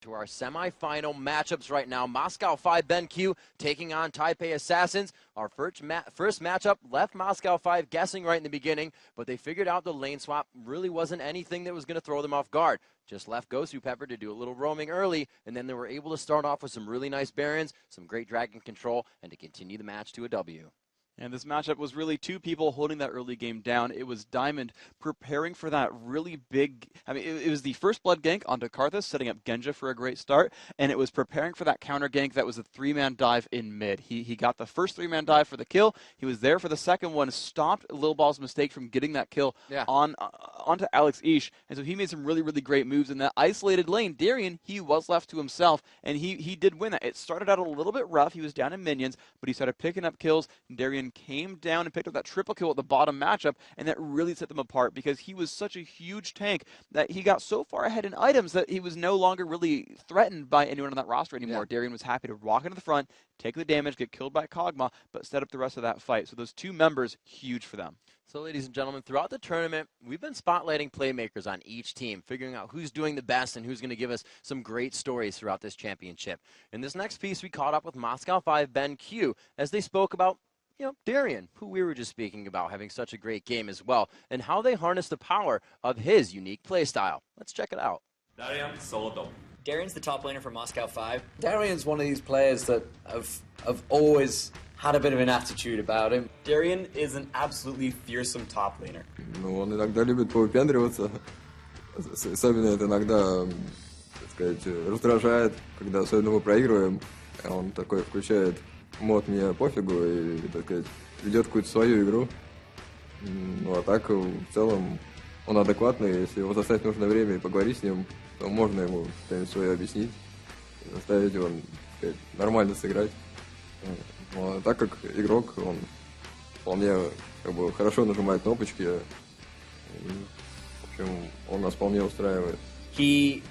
To our semifinal matchups right now. Moscow 5 BenQ taking on TPA Assassins. Our first matchup left Moscow 5 guessing right in the beginning, but they figured out the lane swap really wasn't anything that was going to throw them off guard. Just left Gosu Pepper to do a little roaming early, and then they were able to start off with some really nice barons, some great dragon control, and to continue the match to a W. And this matchup was really two people holding that early game down. It was Diamond preparing for that really big, it was the first blood gank onto Karthus, setting up Genja for a great start, and it was preparing for that counter gank that was a 3-man dive in mid. He got the first 3-man dive for the kill. He was there for the second one, stopped Lil Ball's mistake from getting that kill onto Alex Ish, and so he made some really, really great moves in that isolated lane. Darian, he was left to himself, and he did win that. It started out a little bit rough. He was down in minions, but he started picking up kills, and Darian came down and picked up that triple kill at the bottom matchup, and that really set them apart because he was such a huge tank that he got so far ahead in items that he was no longer really threatened by anyone on that roster anymore. Yeah. Darian was happy to walk into the front, take the damage, get killed by Kog'Maw, but set up the rest of that fight. So those two members, huge for them. So, ladies and gentlemen, throughout the tournament, we've been spotlighting playmakers on each team, figuring out who's doing the best and who's going to give us some great stories throughout this championship. In this next piece, we caught up with Moscow 5 BenQ as they spoke about Darian, who we were just speaking about, having such a great game as well, and how they harness the power of his unique playstyle. Let's check it out. Darian, solo top. Darian's the top laner for Moscow 5. Darian's one of these players that have always had a bit of an attitude about him. Darian is an absolutely fearsome top laner. Ну, он иногда любит повыпендриваться, особенно это иногда, так сказать, раздражает, когда особенно мы проигрываем, он такой включает мод «мне пофигу» и, так сказать, ведет какую-то свою игру. Ну, а так, в целом, он адекватный, если его заставить нужное время и поговорить с ним, то можно ему что-нибудь свое объяснить, заставить его, так сказать, нормально сыграть. Ну, а так как игрок, он вполне хорошо нажимает кнопочки, и, в общем, он нас вполне устраивает. He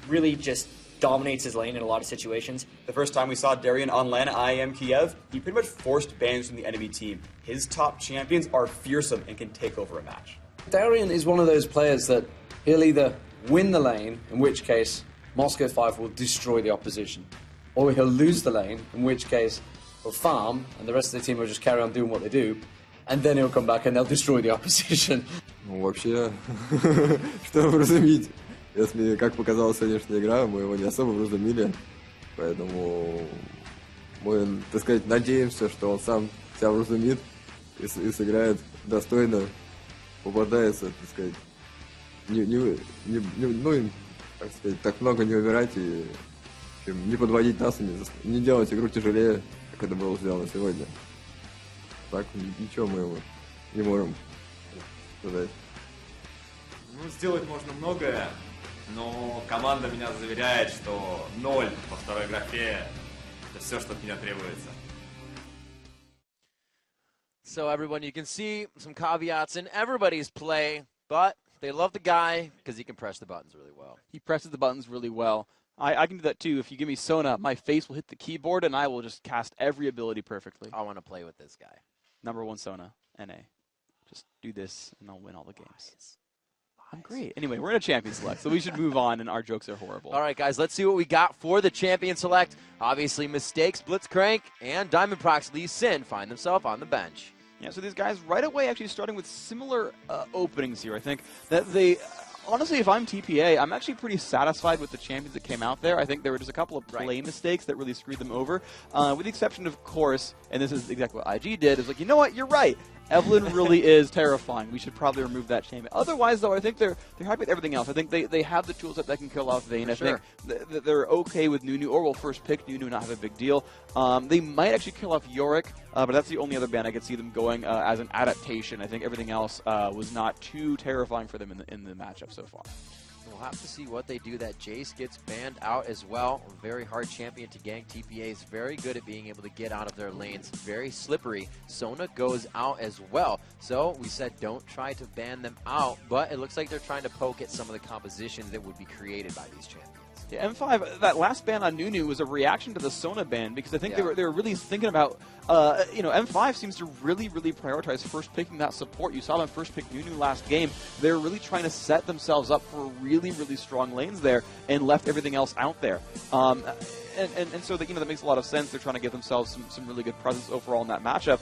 really just dominates his lane in a lot of situations. The first time we saw Darian on LAN at IEM Kiev, he pretty much forced bans from the enemy team. His top champions are fearsome and can take over a match. Darian is one of those players that he'll either win the lane, in which case Moscow 5 will destroy the opposition, or he'll lose the lane, in which case he'll farm and the rest of the team will just carry on doing what they do, and then he'll come back and they'll destroy the opposition. Ну, вообще, что вразумить? Если, как показала сегодняшняя игра, мы его не особо вразумили, поэтому мы, так сказать, надеемся, что он сам себя вразумит и сыграет достойно, попадается, так сказать, ну, так сказать, так много не убирать и не подводить нас, не делать игру тяжелее, как это было сделано сегодня. Так, ничего мы ему не можем сказать. Ну, сделать можно многое. Но команда меня заверяет, что 0 во второй графе – это все, что от меня требуется. So everyone, you can see some caveats in everybody's play, but they love the guy because he can press the buttons really well. He presses the buttons really well. I can do that too. If you give me Sona, my face will hit the keyboard and I will just cast every ability perfectly. I want to play with this guy. #1 Sona, NA. Just do this and I'll win all the games. I'm great. Anyway, we're in a champion select, so we should move on, and our jokes are horrible. All right, guys, let's see what we got for the champion select. Obviously, Mistakes, Blitzcrank, and Diamond Prox Lee Sin find themselves on the bench. Yeah, so these guys right away actually starting with similar openings here. I think that they... Honestly, if I'm TPA, I'm actually pretty satisfied with the champions that came out there. I think there were just a couple of play mistakes that really screwed them over. With the exception, of course, and this is exactly what IG did, is like, you know what, you're right. Evelyn really is terrifying. We should probably remove that champion. Otherwise, though, I think they're happy with everything else. I think they have the tools that can kill off Vayne. I think they're okay with Nunu, or will first pick Nunu and not have a big deal. They might actually kill off Yorick, but that's the only other ban I could see them going as an adaptation. I think everything else was not too terrifying for them in the matchup so far. We'll have to see what they do. That Jace gets banned out as well. Very hard champion to gank. TPA is very good at being able to get out of their lanes. Very slippery. Sona goes out as well. So we said don't try to ban them out, but it looks like they're trying to poke at some of the compositions that would be created by these champions. Yeah, M5, that last ban on Nunu was a reaction to the Sona ban because I think they were really thinking about, M5 seems to really prioritize first picking that support. You saw them first pick Nunu last game. They're really trying to set themselves up for really strong lanes there and left everything else out there. And so that, that makes a lot of sense. They're trying to give themselves some really good presence overall in that matchup.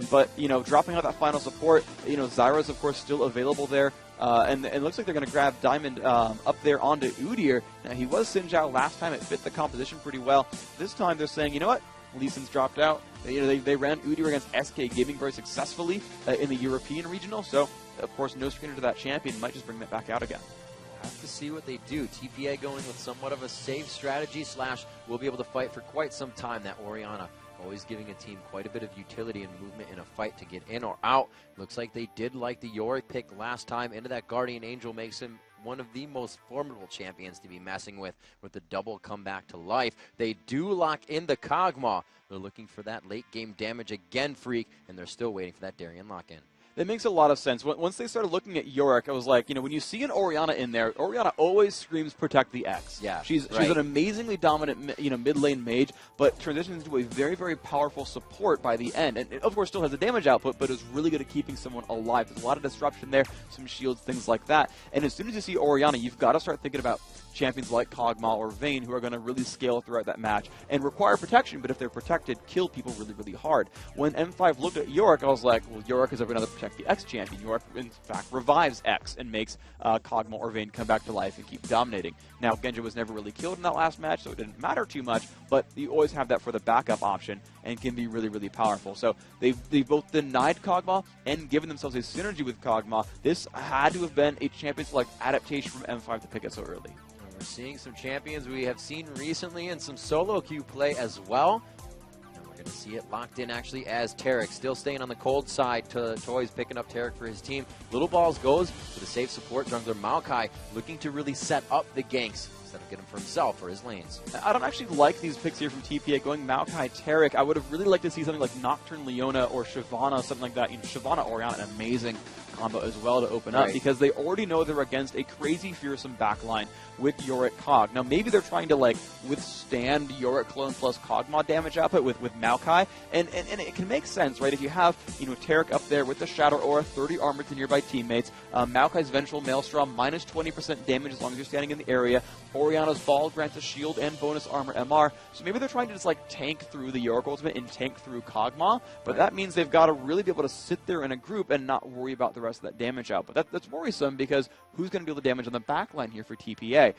But dropping out that final support, Zyra's of course still available there. And it looks like they're going to grab Diamond up there onto Udyr. Now, he was Xin Zhao last time. It fit the composition pretty well. This time they're saying, you know what? Lee Sin's dropped out. They ran Udyr against SK Gaming very successfully in the European regional. So, of course, no screener to that champion. Might just bring that back out again. Have to see what they do. TPA going with somewhat of a safe strategy / will be able to fight for quite some time. That Orianna always giving a team quite a bit of utility and movement in a fight to get in or out. Looks like they did like the Yorick pick last time into that Guardian Angel. Makes him one of the most formidable champions to be messing with the double comeback to life. They do lock in the Kog'Maw. They're looking for that late game damage again, Freak, and they're still waiting for that Darien lock-in. That makes a lot of sense. Once they started looking at Yorick, I was like, when you see an Orianna in there, Orianna always screams protect the X. Yeah, she's an amazingly dominant, mid lane mage, but transitions into a very powerful support by the end. And it, of course, still has a damage output, but is really good at keeping someone alive. There's a lot of disruption there, some shields, things like that. And as soon as you see Orianna, you've got to start thinking about champions like Kog'Maw or Vayne who are going to really scale throughout that match and require protection, but if they're protected, kill people really hard. When M5 looked at Yorick, I was like, well, Yorick is ever going to protect the X champion. Yorick, in fact, revives X and makes Kog'Maw or Vayne come back to life and keep dominating. Now, Genja was never really killed in that last match, so it didn't matter too much, but you always have that for the backup option and can be really powerful. So they've both denied Kog'Maw and given themselves a synergy with Kog'Maw. This had to have been a champion-select adaptation from M5 to pick it so early. We're seeing some champions we have seen recently and some solo queue play as well. And we're going to see it locked in actually as Tarek still staying on the cold side. Toys picking up Tarek for his team. Little Balls goes with a safe support jungler Maokai looking to really set up the ganks instead of getting for himself or his lanes. I don't actually like these picks here from TPA going Maokai Tarek. I would have really liked to see something like Nocturne Leona or Shyvana, something like that. Shyvana Orianna, an amazing combo as well to open up because they already know they're against a crazy fearsome backline with Yorick Cog. Now maybe they're trying to withstand Yorick clone plus Kog'Maw damage output with Maokai, and it can make sense, right? If you have Tarek up there with the Shadow Aura, 30 armor to nearby teammates, Maokai's Vengeful Maelstrom minus 20% damage as long as you're standing in the area. Orianna's Ball grants a shield and bonus armor MR. So maybe they're trying to just tank through the Yorick ultimate and tank through Kog'Maw, but that means they've got to really be able to sit there in a group and not worry about the rest of that damage output. That's worrisome because who's going to do the damage on the backline here for TPA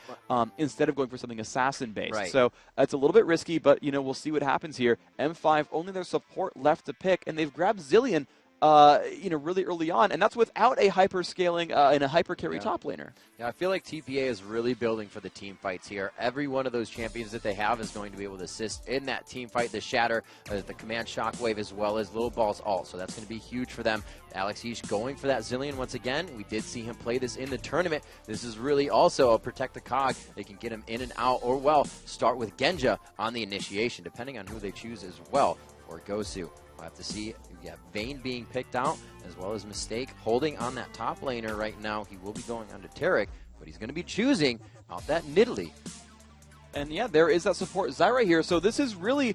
instead of going for something assassin-based? Right. So it's a little bit risky, but we'll see what happens here. M5 only their support left to pick, and they've grabbed Zilean really early on, and that's without a hyper-scaling and a hyper-carry top laner. Yeah, I feel like TPA is really building for the team fights here. Every one of those champions that they have is going to be able to assist in that team fight. The Shatter, the Command Shockwave, as well as Little Ball's ult, so that's going to be huge for them. Alex Yeesh going for that Zilean once again. We did see him play this in the tournament. This is really also a protect the Cog. They can get him in and out, or, well, start with Genja on the initiation, depending on who they choose as well, or Gosu. We'll have to see. You got Vayne being picked out, as well as Mistake holding on that top laner right now. He will be going onto Tarek, but he's going to be choosing out that Nidalee. And yeah, there is that support Zyra here. So this is really,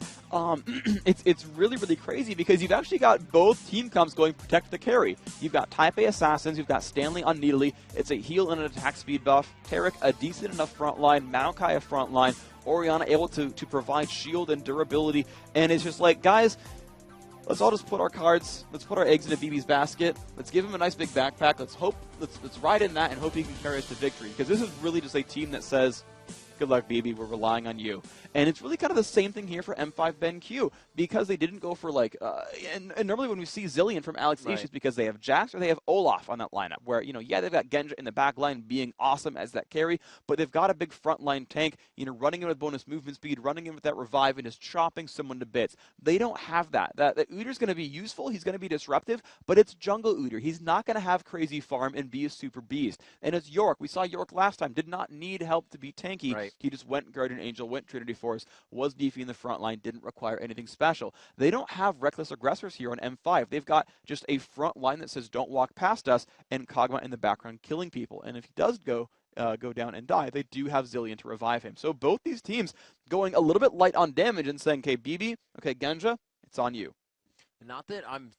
it's really crazy because you've actually got both team comps going protect the carry. You've got Type A Assassins, you've got Stanley on Nidalee. It's a heal and an attack speed buff. Tarek, a decent enough front line. Maokai, a front line. Orianna able to provide shield and durability. And it's just like, guys, let's all just put our cards, let's put our eggs in a BB's basket. Let's give him a nice big backpack. Let's ride in that and hope he can carry us to victory. Because this is really just a team that says, good luck, BB, we're relying on you. And it's really kind of the same thing here for M5 BenQ because they didn't go for and normally when we see Zilean from Alex Yeesh, it's because they have Jax or they have Olaf on that lineup where, they've got Genja in the back line being awesome as that carry, but they've got a big frontline tank, running in with bonus movement speed, running in with that revive and just chopping someone to bits. They don't have that. That Udyr's going to be useful, he's going to be disruptive, but it's jungle Udyr. He's not going to have crazy farm and be a super beast. And it's Yorick. We saw Yorick last time, did not need help to be tanky. Right. He just went Guardian Angel, went Trinity Force, was beefy in the front line, didn't require anything special. They don't have reckless aggressors here on M5. They've got just a front line that says don't walk past us and Kog'Maw in the background killing people. And if he does go go down and die, they do have Zilean to revive him. So both these teams going a little bit light on damage and saying, okay, BB, okay, Genja, it's on you. Not that I'm,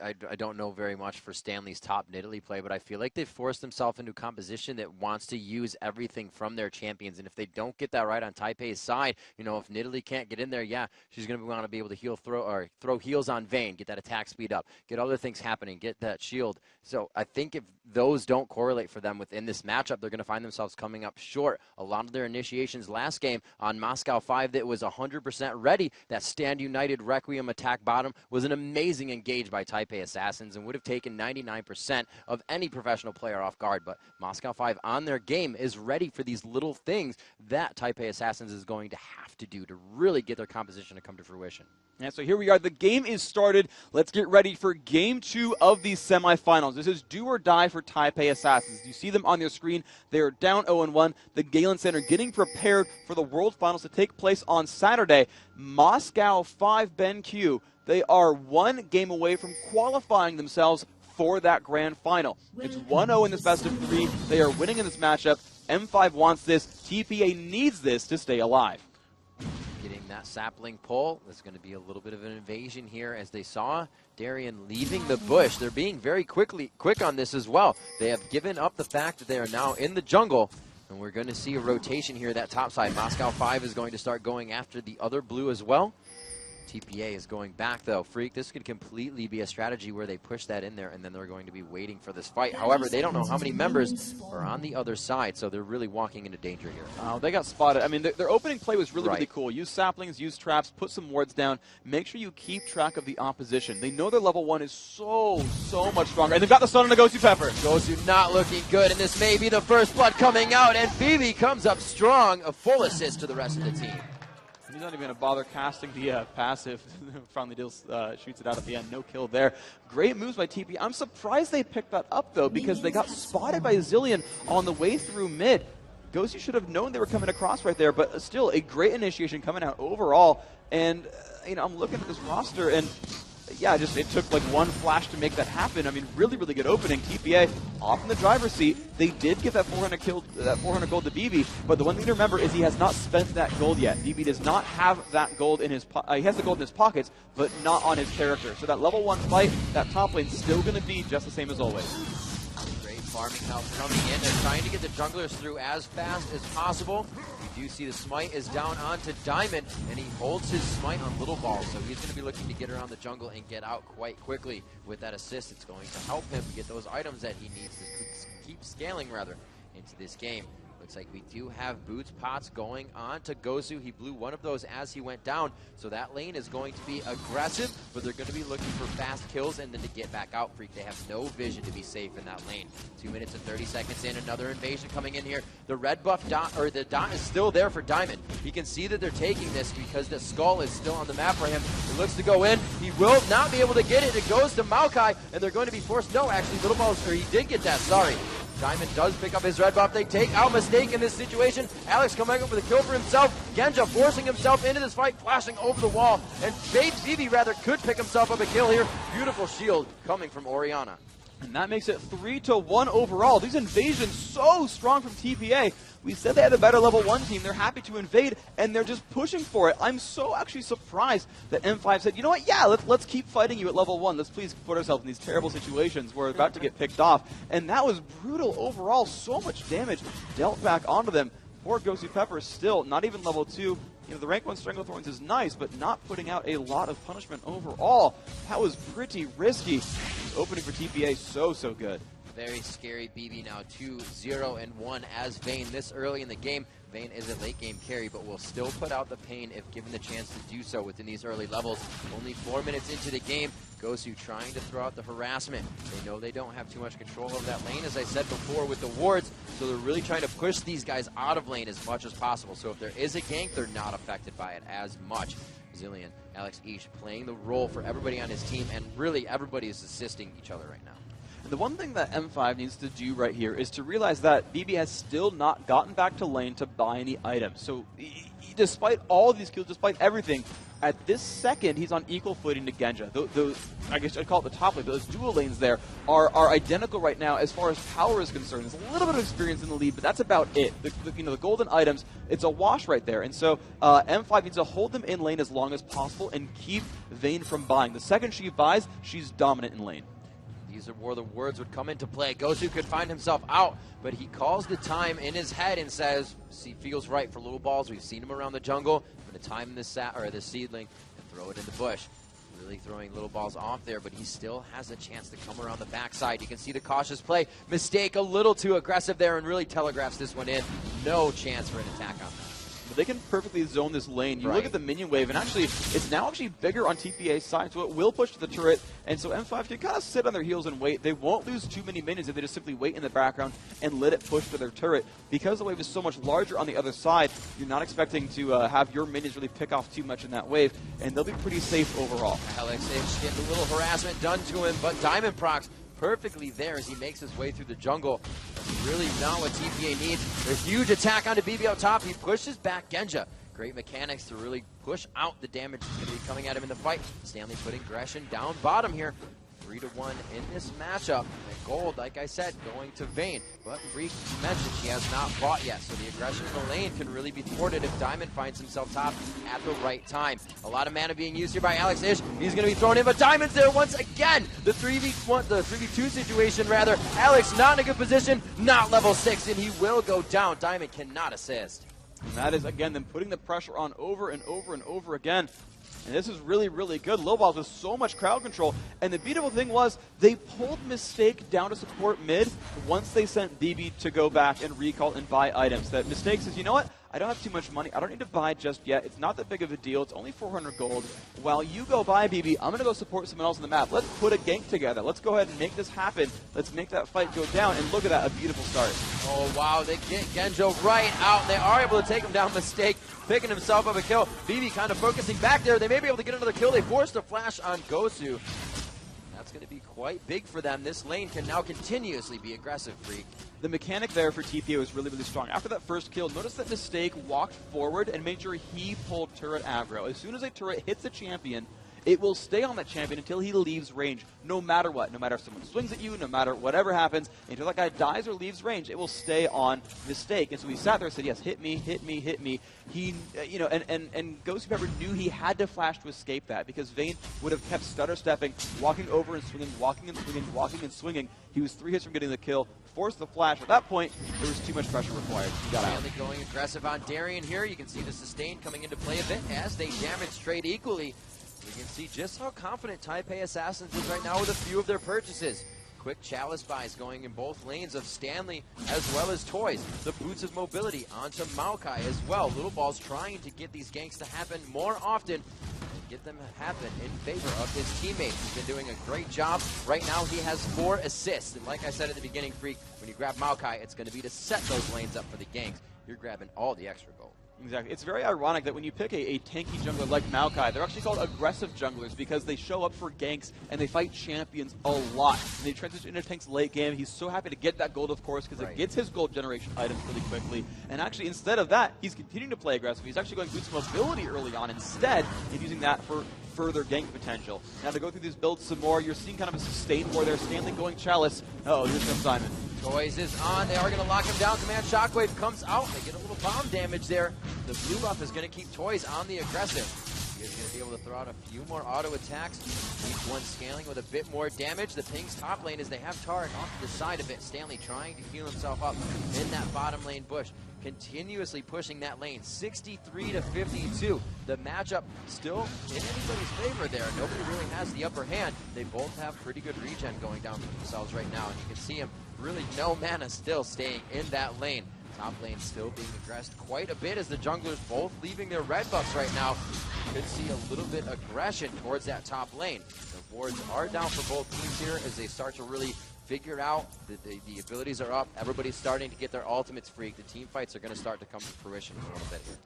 I don't know very much for Stanley's top Nidalee play, but I feel like they've forced themselves into a composition that wants to use everything from their champions. And if they don't get that right on Taipei's side, if Nidalee can't get in there, yeah, she's going to want to be able to throw heals on Vayne, get that attack speed up, get other things happening, get that shield. So I think if those don't correlate for them within this matchup, they're going to find themselves coming up short. A lot of their initiations last game on Moscow 5 that was 100% ready, that Stand United Requiem attack bottom was an amazing engage by Taipei Assassins and would have taken 99% of any professional player off guard. But Moscow 5 on their game is ready for these little things that Taipei Assassins is going to have to do to really get their composition to come to fruition. And so here we are. The game is started. Let's get ready for Game 2 of these semifinals. This is do or die for Taipei Assassins. You see them on your screen. They are down 0-1. The Galen Center getting prepared for the World Finals to take place on Saturday. Moscow 5 BenQ. They are one game away from qualifying themselves for that grand final. It's 1-0 in this best of 3. They are winning in this matchup. M5 wants this. TPA needs this to stay alive. Getting that sapling pull. There's going to be a little bit of an invasion here as they saw Darien leaving the bush. They're being very quick on this as well. They have given up the fact that they are now in the jungle, and we're going to see a rotation here that top side. Moscow 5 is going to start going after the other blue as well. TPA is going back, though. Freak, this could completely be a strategy where they push that in there, and then they're going to be waiting for this fight. However, they don't know how many members are on the other side, so they're really walking into danger here. They got spotted. I mean, their opening play was really cool. Use saplings, use traps, put some wards down. Make sure you keep track of the opposition. They know their level 1 is so much stronger. And they've got the stun on the Gosu Pepper. Gosu not looking good, and this may be the first blood coming out, and Phoebe comes up strong. A full assist to the rest of the team. He's not even going to bother casting the passive. Finally shoots it out at the end. No kill there. Great moves by TP. I'm surprised they picked that up, though, because they got spotted by Zilean on the way through mid. Gosu should have known they were coming across right there, but still a great initiation coming out overall. And, I'm looking at this roster, and yeah, it took like one flash to make that happen. I mean, really good opening. TPA off in the driver's seat. They did get that 400 gold to BB, but the one thing to remember is he has not spent that gold yet. BB does not have that gold in his he has the gold in his pockets, but not on his character. So that level 1 fight, that top lane's still going to be just the same as always. Great farming help coming in. They're trying to get the junglers through as fast as possible. You do see the smite is down onto Diamond, and he holds his smite on Little Ball, so he's going to be looking to get around the jungle and get out quite quickly. With that assist, it's going to help him get those items that he needs to keep scaling, into this game. Looks like we do have boots pots going on to Gosu. He blew one of those as he went down, so that lane is going to be aggressive, but they're going to be looking for fast kills and then to get back out. Freak, they have no vision to be safe in that lane. 2 minutes and 30 seconds in, another invasion coming in here. The red buff dot, or the dot, is still there for Diamond. He can see that they're taking this because the skull is still on the map for him. He looks to go in. He will not be able to get it. It goes to Maokai, and they're going to be forced. No, actually, Little Balls, or he did get that, sorry. Diamond does pick up his red buff. They take out Mistake in this situation. Alex coming up with a kill for himself. Genja forcing himself into this fight, flashing over the wall. And Phoebe rather could pick himself up a kill here. Beautiful shield coming from Oriana. And that makes it 3-1 overall. These invasions so strong from TPA. We said they had a better level 1 team. They're happy to invade, and they're just pushing for it. I'm so actually surprised that M5 said, you know what, yeah, let's keep fighting you at level 1. Let's please put ourselves in these terrible situations. We're about to get picked off. And that was brutal overall. So much damage dealt back onto them. Poor Gosu Pepper still not even level 2. The rank 1 Stranglethorns is nice, but not putting out a lot of punishment overall. That was pretty risky. Opening for TPA so good. Very scary. BB now 2-0-1 as Vayne this early in the game. Vayne is a late game carry, but will still put out the pain if given the chance to do so within these early levels. Only 4 minutes into the game, Gosu trying to throw out the harassment. They know they don't have too much control over that lane, as I said before, with the wards, so they're really trying to push these guys out of lane as much as possible. So if there is a gank, they're not affected by it as much. Zilean, Alex Ish playing the role for everybody on his team, and really everybody is assisting each other right now. And The one thing that M5 needs to do right here is to realize that BB has still not gotten back to lane to buy any items. So despite all these kills, despite everything, at this second, he's on equal footing to Genja. Those, I guess I'd call it the top lane, but those dual lanes there are identical right now as far as power is concerned. There's a little bit of experience in the lead, but that's about it. The golden items, it's a wash right there. And so M5 needs to hold them in lane as long as possible and keep Vayne from buying. The second she buys, she's dominant in lane. These are where the words would come into play. Gosu could find himself out, but he calls the time in his head and says, he feels right for little balls. We've seen him around the jungle. I'm going to time this seedling and throw it in the bush. Really throwing little balls off there, but he still has a chance to come around the backside. You can see the cautious play. Mistake a little too aggressive there and really telegraphs this one in. No chance for an attack on that. But they can perfectly zone this lane. You look at the minion wave, and actually, it's now actually bigger on TPA's side, so it will push to the turret. And so M5 can kind of sit on their heels and wait. They won't lose too many minions if they just simply wait in the background and let it push to their turret. Because the wave is so much larger on the other side, you're not expecting to have your minions really pick off too much in that wave, and they'll be pretty safe overall. Alex H getting a little harassment done to him, but Diamond procs perfectly there as he makes his way through the jungle. That's really not what TPA needs. A huge attack onto BB out top. He pushes back Genja. Great mechanics to really push out the damage that's going to be coming at him in the fight. Stanley putting aggression down bottom here. 3-1 in this matchup. And gold, like I said, going to Vayne. But Freak mentioned she has not fought yet, so the aggression in the lane can really be thwarted if Diamond finds himself top at the right time. A lot of mana being used here by Alex Ish. He's going to be thrown in, but Diamond's there once again. The 3v2 situation, rather. Alex not in a good position, not level 6, and he will go down. Diamond cannot assist. And that is, again, them putting the pressure on over and over and over again. And this is really, really good. Low balls with so much crowd control. And the beautiful thing was they pulled Mistake down to support mid once they sent BB to go back and recall and buy items. That Mistake says, you know what? I don't have too much money. I don't need to buy just yet. It's not that big of a deal. It's only 400 gold. While you go buy BB, I'm going to go support someone else on the map. Let's put a gank together. Let's go ahead and make this happen. Let's make that fight go down. And look at that, a beautiful start. Oh, wow. They get Genjo right out. They are able to take him down. Mistake picking himself up a kill. BB kind of focusing back there. They may be able to get another kill. They forced a flash on Gosu. That's going to be quite big for them. This lane can now continuously be aggressive, Freak. The mechanic there for TPA was really, really strong. After that first kill, notice that Mistake walked forward and made sure he pulled turret aggro. As soon as a turret hits a champion, it will stay on that champion until he leaves range, no matter what. No matter if someone swings at you, no matter whatever happens, until that guy dies or leaves range, it will stay on Mistake. And so he sat there and said, yes, hit me, hit me, hit me. He, and Ghosty Pepper knew he had to flash to escape that because Vayne would have kept stutter stepping, walking over and swinging, walking and swinging, walking and swinging. He was 3 hits from getting the kill, forced the flash. At that point, there was too much pressure required. He got out. Going aggressive on Darien here. You can see the sustain coming into play a bit as they damage trade equally. You can see just how confident Taipei Assassins is right now with a few of their purchases. Quick Chalice buys going in both lanes of Stanley as well as Toys. The Boots of Mobility onto Maokai as well. Little Ball's trying to get these ganks to happen more often and get them to happen in favor of his teammates. He's been doing a great job. Right now he has 4 assists. And like I said at the beginning, Freak, when you grab Maokai, it's going to be to set those lanes up for the ganks. You're grabbing all the extra gold. Exactly. It's very ironic that when you pick a tanky jungler like Maokai, they're actually called aggressive junglers because they show up for ganks and they fight champions a lot. And they transition into tanks late game. He's so happy to get that gold, of course, because it gets his gold generation items really quickly. And actually, instead of that, he's continuing to play aggressive. He's actually going Boots of Mobility early on instead and using that for further gank potential. Now to go through these builds some more, you're seeing kind of a sustained war there. Stanley going Chalice. Uh-oh, here comes Simon. Toys is on. They are going to lock him down. Command Shockwave comes out. They get a little bomb damage there. The blue buff is going to keep Toys on the aggressive. He is going to be able to throw out a few more auto attacks. Each one scaling with a bit more damage. The Ping's top lane is they have Tarek off to the side of it. Stanley trying to heal himself up in that bottom lane bush. Continuously pushing that lane. 63-52. The matchup still in anybody's favor there. Nobody really has the upper hand. They both have pretty good regen going down for themselves right now. And you can see him really no mana still staying in that lane. Top lane still being aggressed quite a bit as the junglers both leaving their red buffs right now. Could see a little bit aggression towards that top lane. The wards are down for both teams here as they start to really figure out that the abilities are up. Everybody's starting to get their ultimates, Freak. The team fights are going to start to come to fruition in a little bit here.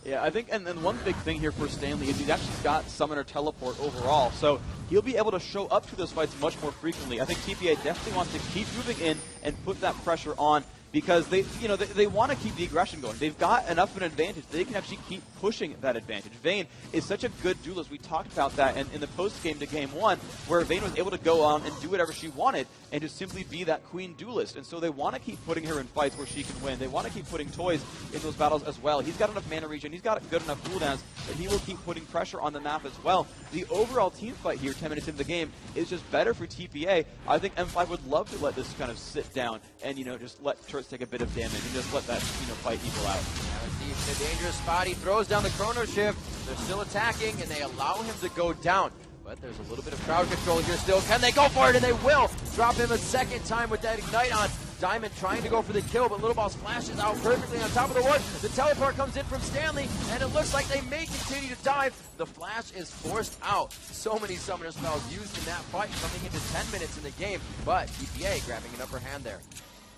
Yeah, I think, and then one big thing here for Stanley is he's actually got Summoner Teleport overall, so he'll be able to show up to those fights much more frequently. I think TPA definitely wants to keep moving in and put that pressure on because they want to keep the aggression going. They've got enough of an advantage. They can actually keep pushing that advantage. Vayne is such a good duelist. We talked about that in the post-game to Game 1, where Vayne was able to go on and do whatever she wanted and just simply be that queen duelist. And so they want to keep putting her in fights where she can win. They want to keep putting Toys in those battles as well. He's got enough mana regen. He's got good enough cooldowns that he will keep putting pressure on the map as well. The overall team fight here, 10 minutes into the game, is just better for TPA. I think M5 would love to let this kind of sit down and, just let turrets take a bit of damage and just let that, fight equal out. He's in a dangerous spot. He throws down the chrono shift. They're still attacking, and they allow him to go down. But there's a little bit of crowd control here still. Can they go for it? And they will. Drop him a second time with that Ignite on. Diamond trying to go for the kill, but Little Boss flashes out perfectly on top of the wood. The teleport comes in from Stanley, and it looks like they may continue to dive. The flash is forced out. So many summoner spells used in that fight, coming into 10 minutes in the game. But TPA grabbing an upper hand there.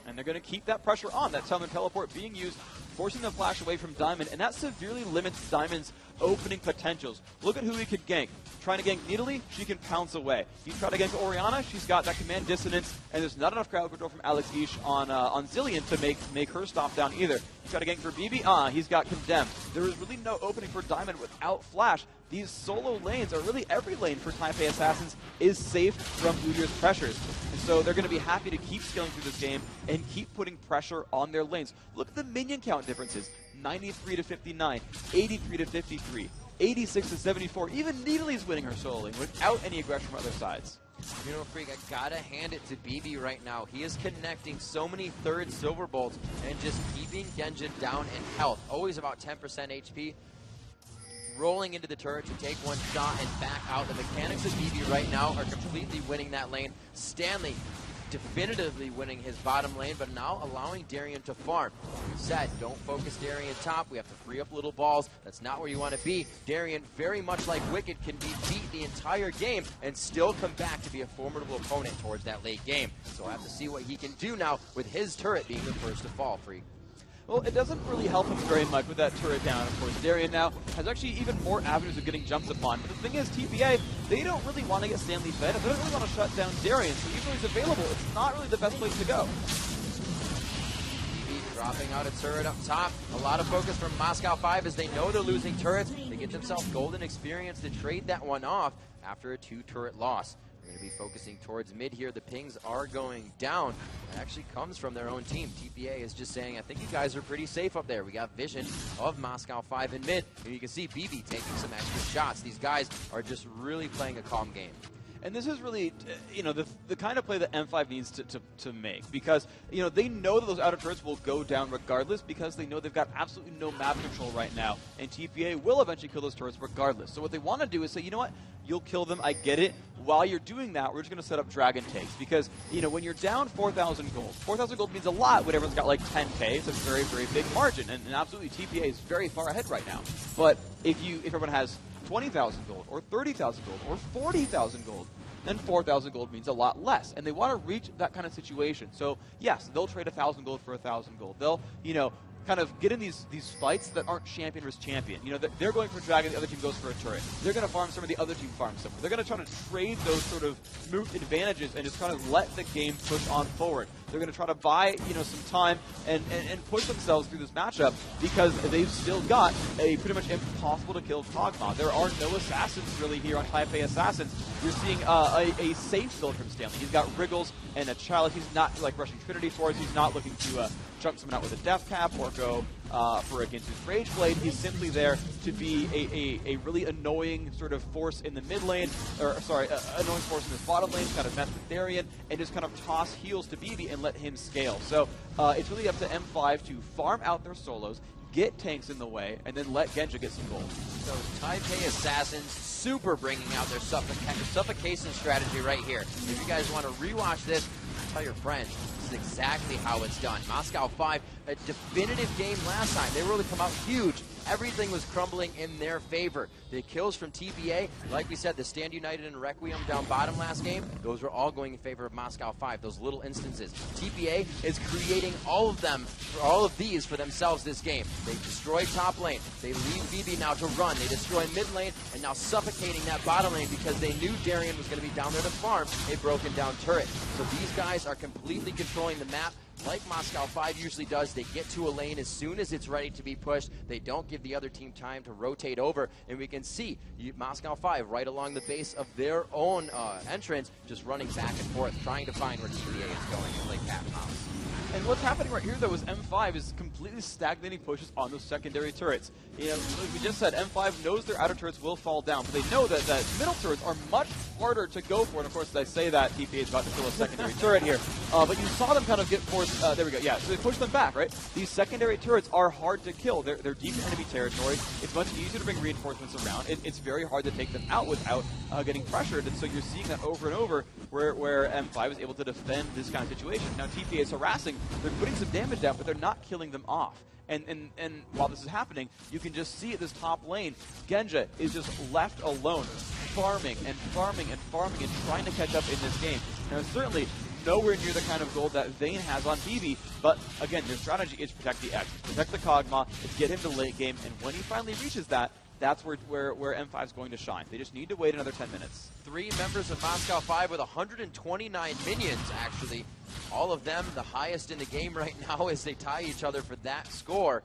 And they're going to keep that pressure on, that Summoner Teleport being used, forcing the flash away from Diamond, and that severely limits Diamond's opening potentials. Look at who he could gank. Trying to gank Nidalee, she can pounce away. You try to gank Orianna, she's got that command dissonance, and there's not enough crowd control from Alex Ish on Zillion to make her stop down either. You try to gank for BB, he's got condemned. There is really no opening for Diamond without flash. These solo lanes, or really every lane for Taipei Assassins, is safe from Udyr's pressures. And so they're going to be happy to keep scaling through this game and keep putting pressure on their lanes. Look at the minion count differences. 93 to 59, 83 to 53, 86 to 74. Even Nidalee's winning her solo lane without any aggression from other sides. Freak, I gotta hand it to BB right now. He is connecting so many third silver bolts and just keeping Genjin down in health. Always about 10% HP. Rolling into the turret to take one shot and back out. The mechanics of BB right now are completely winning that lane. Stanley definitively winning his bottom lane, but now allowing Darien to farm. We said, don't focus Darien top. We have to free up little balls. That's not where you want to be. Darien, very much like Wicked, can be beat the entire game and still come back to be a formidable opponent towards that late game. So I have to see what he can do now with his turret being the first to fall, Freak. Well, it doesn't really help him very much with that turret down. Of course, Darien now has actually even more avenues of getting jumped upon. But the thing is, TPA, they don't really want to get Stanley fed. They don't really want to shut down Darien. So even though he's available, it's not really the best place to go. Dropping out a turret up top. A lot of focus from Moscow 5 as they know they're losing turrets. They get themselves golden experience to trade that one off after a 2-turret loss. We're going to be focusing towards mid here. The pings are going down. It actually comes from their own team. TPA is just saying, I think you guys are pretty safe up there. We got vision of Moscow 5 in mid, and you can see BB taking some extra shots. These guys are just really playing a calm game. And this is really, the kind of play that M5 needs to make, because, they know that those outer turrets will go down regardless, because they know they've got absolutely no map control right now, and TPA will eventually kill those turrets regardless. So what they want to do is say, you know what, you'll kill them, I get it. While you're doing that, we're just going to set up Dragon Takes, because, when you're down 4,000 gold, 4,000 gold means a lot when everyone's got like 10k. It's a very, very big margin, and absolutely TPA is very far ahead right now. But if everyone has 20,000 gold, or 30,000 gold, or 40,000 gold, then 4,000 gold means a lot less. And they want to reach that kind of situation. So, yes, they'll trade 1,000 gold for 1,000 gold. They'll, kind of get in these fights that aren't champion versus champion. They're going for Dragon, the other team goes for a turret. They're going to farm somewhere, the other team farms somewhere. They're going to try to trade those sort of move advantages and just kind of let the game push on forward. They're going to try to buy, some time and push themselves through this matchup, because they've still got a pretty much impossible to kill Kog'Maw. There are no assassins really here on Taipei Assassins. You're seeing a safe build from Stanley. He's got Wriggles and a Chalice. He's not like rushing Trinity towards. He's not looking to chunk someone out with a Death Cap or go for against his Rage Blade. He's simply there to be a really annoying sort of force in the mid lane, annoying force in his bottom lane, kind of mess with Darien, and just kind of toss heals to BB and let him scale. So it's really up to M5 to farm out their solos, get tanks in the way, and then let Genja get some gold. So Taipei Assassins super bringing out their suffocation strategy right here. If you guys want to rewatch this, tell your friends. This is exactly how it's done. Moscow 5, a definitive game last time. They really come out huge everything was crumbling in their favor. The kills from TPA, like we said, the Stand United and Requiem down bottom last game, those were all going in favor of Moscow 5, those little instances. TPA is creating all of them, all of these for themselves this game. They destroy top lane, they leave BB now to run, they destroy mid lane, and now suffocating that bottom lane because they knew Darien was going to be down there to farm a broken down turret. So these guys are completely controlling the map. Like Moscow 5 usually does, they get to a lane as soon as it's ready to be pushed. They don't give the other team time to rotate over, and we can see Moscow 5 right along the base of their own entrance, just running back and forth, trying to find where TPA is going, like cat and mouse. And what's happening right here, though, is M5 is completely stagnating pushes on those secondary turrets. You know, like we just said, M5 knows their outer turrets will fall down, but they know that middle turrets are much harder to go for. And of course, as I say that, TPA is about to kill a secondary turret here. But you saw them kind of get forced. There we go. Yeah, so they push them back, right? These secondary turrets are hard to kill. They're deep in enemy territory. It's much easier to bring reinforcements around. It's very hard to take them out without getting pressured. And so you're seeing that over and over where M5 is able to defend this kind of situation. Now, TPA is harassing. They're putting some damage down, but they're not killing them off. And while this is happening, you can just see at this top lane, Genja is just left alone, farming and farming and farming and trying to catch up in this game. Now, certainly nowhere near the kind of gold that Vayne has on BB, but again, their strategy is protect the X, protect the Kog'Maw, get him to late game, and when he finally reaches that, that's where M5 is going to shine. They just need to wait another 10 minutes. 3 members of Moscow 5 with 129 minions, actually. All of them the highest in the game right now as they tie each other for that score.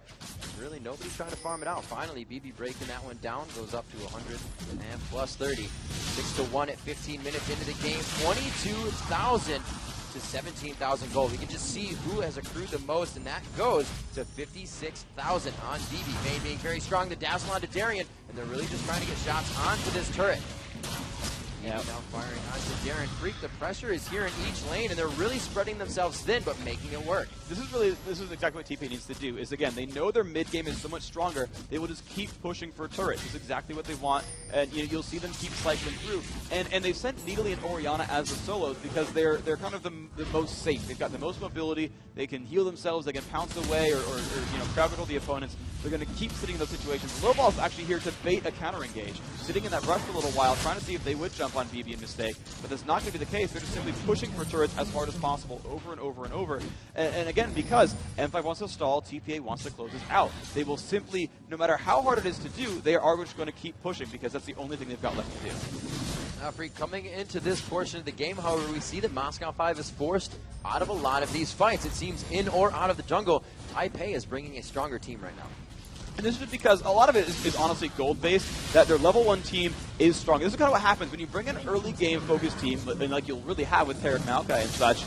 Really, nobody's trying to farm it out. Finally, BB breaking that one down, goes up to 100 and plus 30. 6-1 at 15 minutes into the game. 22,000 to 17,000 gold. We can just see who has accrued the most, and that goes to 56,000 on BB. Vayne being very strong, the dazzle onto Darien, and they're really just trying to get shots onto this turret. Now firing onto Darien. Freak, the pressure is here in each lane, and they're really spreading themselves thin, but making it work. This is exactly what TPA needs to do, is again, they know their mid game is so much stronger, they will just keep pushing for turrets. It's exactly what they want, and you'll see them keep cycling through. And they've sent Needly and Orianna as the solos because they're kind of the most safe. They've got the most mobility, they can heal themselves, they can pounce away or crowd control the opponents. They're going to keep sitting in those situations. Lowball's actually here to bait a counter engage, sitting in that rush for a little while, trying to see if they would jump on BB and mistake, but that's not going to be the case. They're just simply pushing for turrets as hard as possible over and over and over. And again, because M5 wants to stall, TPA wants to close this out. They will simply, no matter how hard it is to do, they are just going to keep pushing because that's the only thing they've got left to do. Freak, coming into this portion of the game, however, we see that Moscow 5 is forced out of a lot of these fights. It seems in or out of the jungle, Taipei is bringing a stronger team right now. And this is because a lot of it is honestly gold-based, that their level 1 team is strong. This is kind of what happens when you bring an early game focused team, and like you'll really have with Tarek Maokai and such,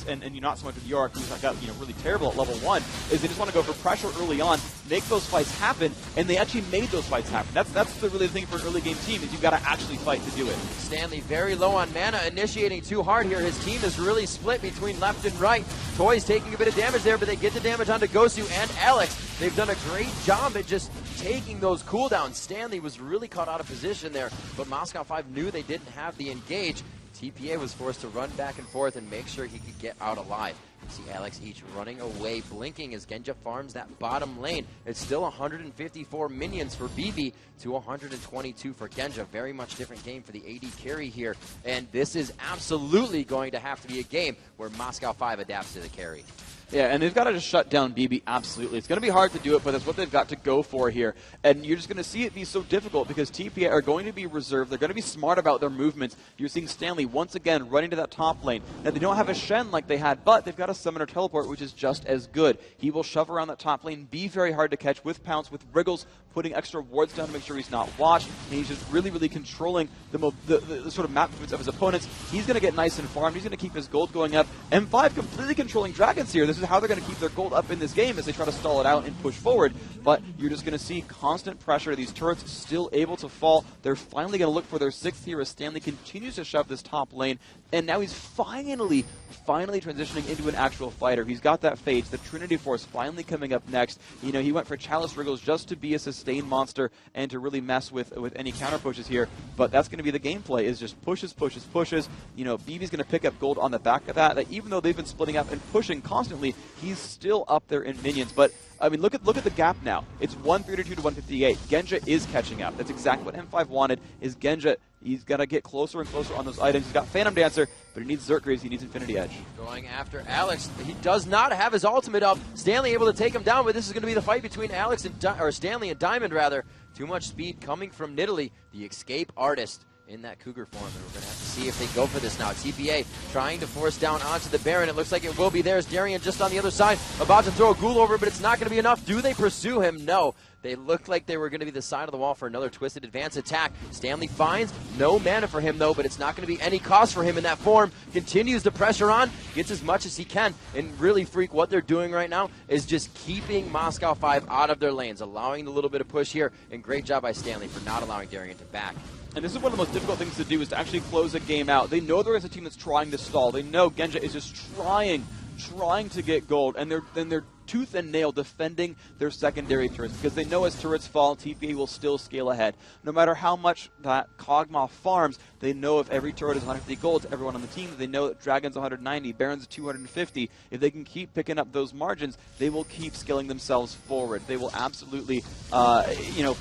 and you're not so much with York, who's like really terrible at level 1, is they just want to go for pressure early on, make those fights happen, and they actually made those fights happen. That's the really thing for an early game team, is you've got to actually fight to do it. Stanley very low on mana, initiating too hard here. His team is really split between left and right. Toys taking a bit of damage there, but they get the damage onto Gosu and Alex. They've done a great job at just taking those cooldowns. Stanley was really caught out of position there, but Moscow 5 knew they didn't have the engage. TPA was forced to run back and forth and make sure he could get out alive. You see Alex each running away, blinking as Genja farms that bottom lane. It's still 154 minions for BB to 122 for Genja. Very much different game for the AD carry here. And this is absolutely going to have to be a game where Moscow 5 adapts to the carry. Yeah, and they've got to just shut down BB, absolutely. It's going to be hard to do it, but that's what they've got to go for here. And you're just going to see it be so difficult because TPA are going to be reserved. They're going to be smart about their movements. You're seeing Stanley once again running to that top lane. Now, they don't have a Shen like they had, but they've got a Summoner Teleport, which is just as good. He will shove around that top lane, be very hard to catch with Pounce, with Wriggles, putting extra wards down to make sure he's not watched. And he's just really, really controlling the sort of map movements of his opponents. He's going to get nice and farmed. He's going to keep his gold going up. M5 completely controlling Dragons here. This is how they're going to keep their gold up in this game as they try to stall it out and push forward. But you're just going to see constant pressure. These turrets still able to fall. They're finally going to look for their 6th here as Stanley continues to shove this top lane. And now he's finally transitioning into an actual fighter. He's got that Phage, the Trinity Force finally coming up next. You know, he went for Chalice Wriggles just to be a sustained monster and to really mess with any counter pushes here. But that's going to be the gameplay, is just pushes. You know, BB's going to pick up gold on the back of that. That even though they've been splitting up and pushing constantly, unfortunately, he's still up there in minions. But I mean, look at the gap now. It's 132 to 158. Genja is catching up. That's exactly what M5 wanted. Is Genja? He's got to get closer and closer on those items. He's got Phantom Dancer, but he needs Zerkreis. He needs Infinity Edge. Going after Alex. He does not have his ultimate up. Stanley able to take him down, but this is going to be the fight between Alex and Stanley and Diamond rather. Too much speed coming from Nidalee, the escape artist in that Cougar form, and we're going to have to see if they go for this now. TPA trying to force down onto the Baron. It looks like it will be theirs. Darian just on the other side, about to throw a ghoul over, but it's not going to be enough. Do they pursue him? No. They looked like they were going to be the side of the wall for another twisted advance attack. Stanley finds no mana for him, though, but it's not going to be any cost for him in that form. Continues the pressure on, gets as much as he can, and really, Freak, what they're doing right now is just keeping Moscow 5 out of their lanes, allowing a little bit of push here, and great job by Stanley for not allowing Darian to back. And this is one of the most difficult things to do, is to actually close a game out. They know there is a team that's trying to stall. They know Genja is just trying to get gold, and they're tooth and nail defending their secondary turrets, because they know as turrets fall, TPA will still scale ahead. No matter how much that Kog'Maw farms, they know if every turret is 150 gold to everyone on the team, they know that Dragon's 190, Baron's 250. If they can keep picking up those margins, they will keep scaling themselves forward. They will absolutely,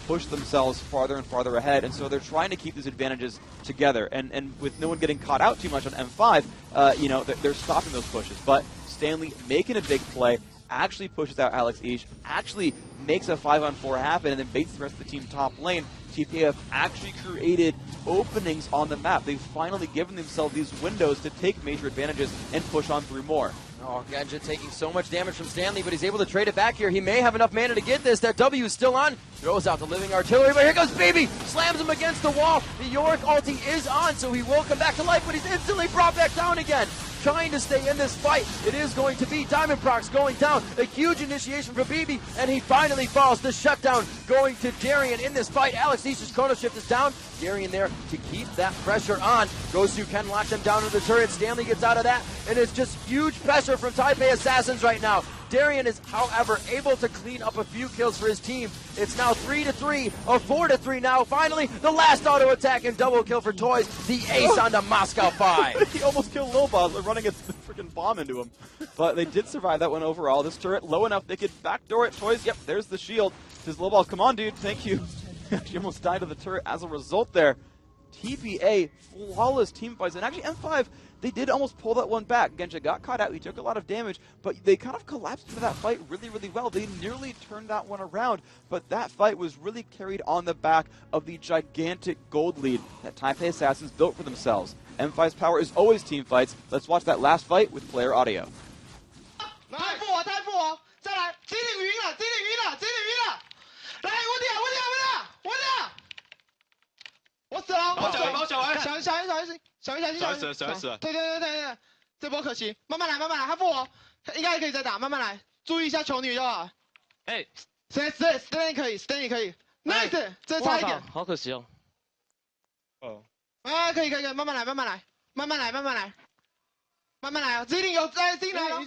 push themselves farther and farther ahead, and so they're trying to keep these advantages together. And with no one getting caught out too much on M5, they're stopping those pushes. But Stanley making a big play, actually pushes out Alex Ish, actually makes a 5-on-4 happen, and then baits the rest of the team top lane. TPA have actually created openings on the map. They've finally given themselves these windows to take major advantages and push on through more. Oh, Genja taking so much damage from Stanley, but he's able to trade it back here. He may have enough mana to get this. That W is still on. Throws out the living artillery, but here goes Baby. Slams him against the wall. The Yorick ulti is on, so he will come back to life, but he's instantly brought back down again. Trying to stay in this fight. It is going to be Diamond Procs going down. A huge initiation for BB, and he finally falls. The shutdown going to Darian in this fight. Alex Ish's chrono shift is down. Darian there to keep that pressure on. Gosu can lock them down to the turret. Stanley gets out of that, and it's just huge pressure from Taipei Assassins right now. Darian is, however, able to clean up a few kills for his team. It's now 3-3, or 4-3 now. Finally, the last auto attack and double kill for Toys. The ace on the Moscow 5. He almost killed Lil Bob by running a freaking bomb into him. But they did survive that one overall. This turret low enough they could backdoor it. Toys, yep, there's the shield. Says Lil Bob, come on, dude, thank you. She almost died to the turret as a result there. TPA, flawless team fights. And actually, M5, they did almost pull that one back. Genja got caught out. He took a lot of damage, but they kind of collapsed into that fight really, really well. They nearly turned that one around, but that fight was really carried on the back of the gigantic gold lead that Taipei Assassins built for themselves. M5's power is always team fights. Let's watch that last fight with player audio. 太负我，太负我，再来，机灵晕了，机灵晕了，机灵晕了，来，我死了，我死了，小心，对，这波可惜，慢慢来，他负我，应该可以再打，慢慢来，注意一下球女就好。哎，Stanley 可以 ，nice， 这差一点，好可惜哦。哦，啊，可以，慢慢来，机灵有在进来了。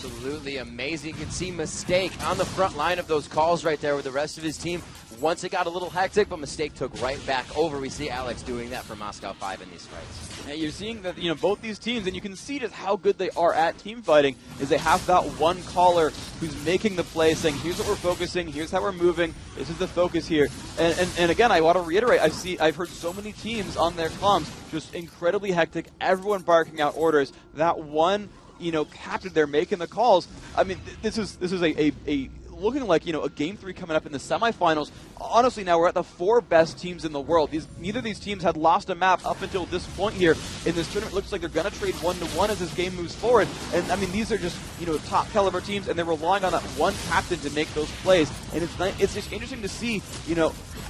Absolutely amazing. You can see Mistake on the front line of those calls right there with the rest of his team. Once it got a little hectic, but Mistake took right back over. We see Alex doing that for Moscow 5 in these fights. And you're seeing that, both these teams, and you can see just how good they are at team fighting, is they have that one caller who's making the play, saying, here's what we're focusing, here's how we're moving, this is the focus here. And again, I want to reiterate, I've heard so many teams on their comms just incredibly hectic, everyone barking out orders. That one captain there making the calls. I mean, this is a looking like a game 3 coming up in the semifinals. Honestly, now we're at the 4 best teams in the world. Neither of these teams had lost a map up until this point here in this tournament. Looks like they're going to trade 1-1 as this game moves forward. And I mean, these are just top caliber teams, and they're relying on that one captain to make those plays. And it's just interesting to see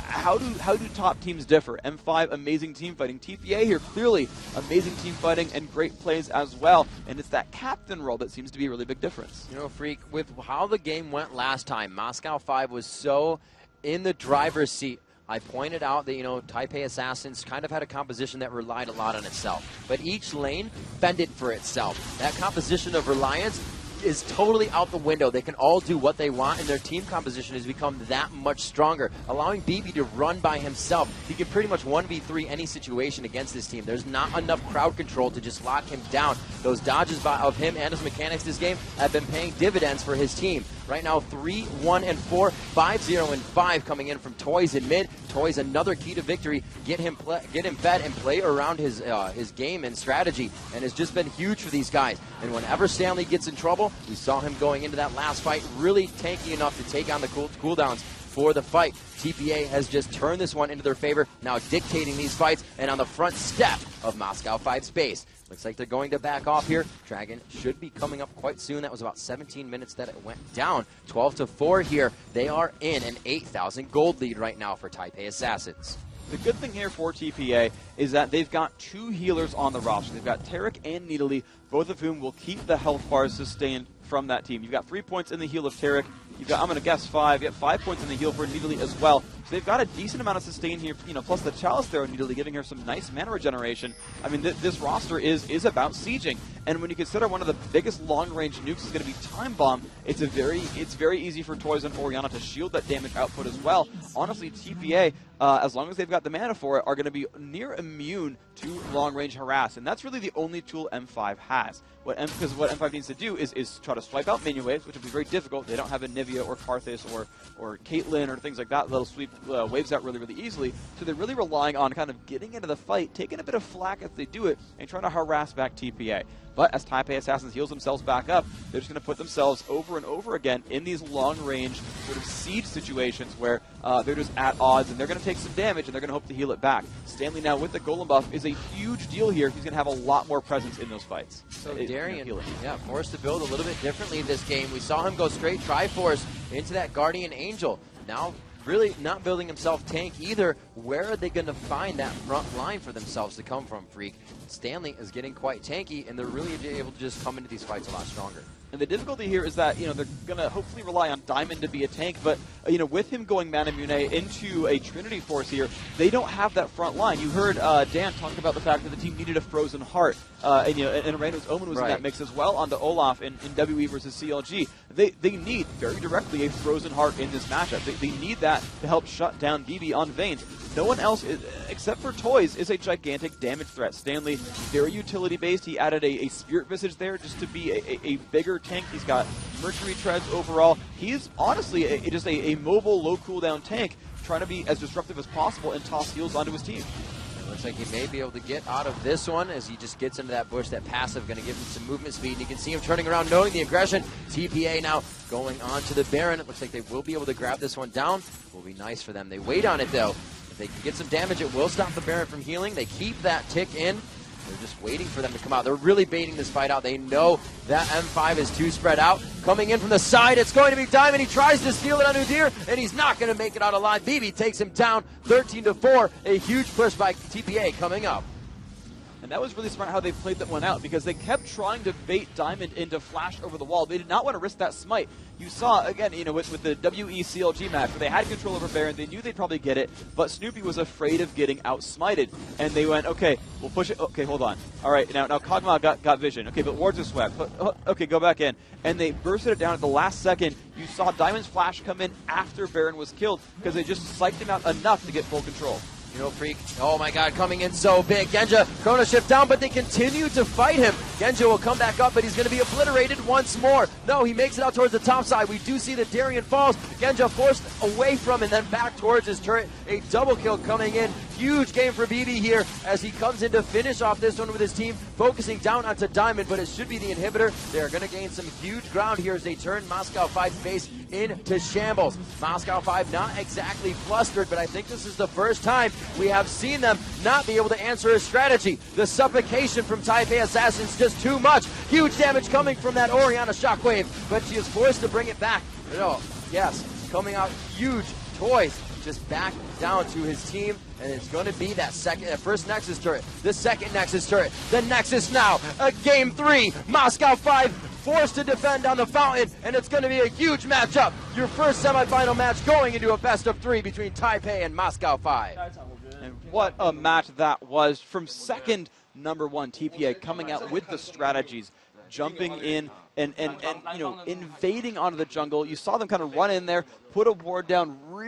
how do top teams differ? M5, amazing team fighting. TPA here, clearly amazing team fighting and great plays as well. And it's that captain role that seems to be a really big difference. Freak, with how the game went last time, Moscow 5 was so in the driver's seat. I pointed out that, Taipei Assassins kind of had a composition that relied a lot on itself. But each lane fended for itself. That composition of reliance, is totally out the window. They can all do what they want, and their team composition has become that much stronger, allowing BB to run by himself. He can pretty much 1v3 any situation against this team. There's not enough crowd control to just lock him down. Those dodges of him and his mechanics this game have been paying dividends for his team. Right now, 3-1-4, 5-0-5 coming in from Toys in mid. Toys another key to victory. Get him fed and play around his game and strategy, and has just been huge for these guys. And whenever Stanley gets in trouble, we saw him going into that last fight really tanky enough to take on the cooldowns for the fight. TPA has just turned this one into their favor, now dictating these fights and on the front step of Moscow 5's base. Looks like they're going to back off here. Dragon should be coming up quite soon. That was about 17 minutes that it went down. 12-4 here. They are in an 8,000 gold lead right now for Taipei Assassins. The good thing here for TPA is that they've got 2 healers on the roster. They've got Tarek and Needly, both of whom will keep the health bars sustained from that team. You've got 3 points in the heal of Tarek. You've got, I'm going to guess, 5. You have 5 points in the heal for Needly as well. So they've got a decent amount of sustain here, plus the Chalice there on Needly, giving her some nice mana regeneration. I mean, this roster is about sieging. And when you consider one of the biggest long-range nukes is going to be Time Bomb, it's very easy for Toys and Orianna to shield that damage output as well. Honestly, TPA, as long as they've got the mana for it, are going to be near immune to long-range harass. And that's really the only tool M5 has. Because what M5 needs to do is try to swipe out minion waves, which will be very difficult. They don't have a Nivea or Karthus or Caitlyn or things like that that'll sweep waves out really, really easily. So they're really relying on kind of getting into the fight, taking a bit of flack as they do it, and trying to harass back TPA. But as Taipei Assassins heals themselves back up, they're just going to put themselves over and over again in these long-range sort of siege situations where they're just at odds, and they're going to take some damage, and they're going to hope to heal it back. Stanley now with the Golem buff is a huge deal here. He's going to have a lot more presence in those fights. So Darian, forced to build a little bit differently this game. We saw him go straight Triforce into that Guardian Angel. Now really not building himself tank either. Where are they going to find that front line for themselves to come from, Freak? Stanley is getting quite tanky, and they're really able to just come into these fights a lot stronger. And the difficulty here is that, they're going to hopefully rely on Diamond to be a tank, but, with him going Manamune into a Trinity Force here, they don't have that front line. You heard Dan talk about the fact that the team needed a Frozen Heart, and Reyno's Omen was in that mix as well onto Olaf in WE versus CLG. They need, very directly, a Frozen Heart in this matchup. They need that to help shut down BB on Vaynes. No one else, except for Toys, is a gigantic damage threat. Stanley, very utility-based. He added a Spirit Visage there just to be a bigger tank. He's got Mercury Treads overall. He's honestly just a mobile, low cooldown tank, trying to be as disruptive as possible and toss heals onto his team. It looks like he may be able to get out of this one as he just gets into that bush. That passive going to give him some movement speed, and you can see him turning around, knowing the aggression. TPA now going on to the Baron. It looks like they will be able to grab this one down. Will be nice for them. They wait on it, though. If they can get some damage, it will stop the Baron from healing. They keep that tick in. They're just waiting for them to come out. They're really baiting this fight out. They know that M5 is too spread out. Coming in from the side, it's going to be Diamond. He tries to steal it on Udyr, and he's not going to make it out alive. BB takes him down 13-4. A huge push by TPA coming up. And that was really smart how they played that one out, because they kept trying to bait Diamond into flash over the wall. They did not want to risk that smite. You saw, again, with the WE-CLG match, where they had control over Baron, they knew they'd probably get it, but Snoopy was afraid of getting out-smited. And they went, okay, we'll push it. Okay, hold on. All right, now Kog'Maw got vision. Okay, but wards are swept. Okay, go back in. And they bursted it down at the last second. You saw Diamond's flash come in after Baron was killed, because they just psyched him out enough to get full control. Freak, oh my god, coming in so big. Genja, Chrono Shift down, but they continue to fight him. Genja will come back up, but he's going to be obliterated once more. No, he makes it out towards the top side. We do see that Darian falls. Genja forced away from and then back towards his turret. A double kill coming in. Huge game for BB here as he comes in to finish off this one with his team, focusing down onto Diamond, but it should be the inhibitor. They're going to gain some huge ground here as they turn Moscow 5's base into shambles. Moscow 5 not exactly flustered, but I think this is the first time we have seen them not be able to answer his strategy. The suffocation from Taipei Assassins just too much. Huge damage coming from that Orianna shockwave, but she is forced to bring it back. Coming out huge. Toys just back down to his team, and it's going to be that first Nexus turret, the second Nexus turret, the Nexus now, game 3, Moscow 5 forced to defend on the fountain, and it's going to be a huge matchup. Your first semifinal match going into a best of 3 between Taipei and Moscow 5. And what a match that was from second number 1, TPA, coming out with the strategies, jumping in and invading onto the jungle. You saw them kind of run in there, put a ward down, really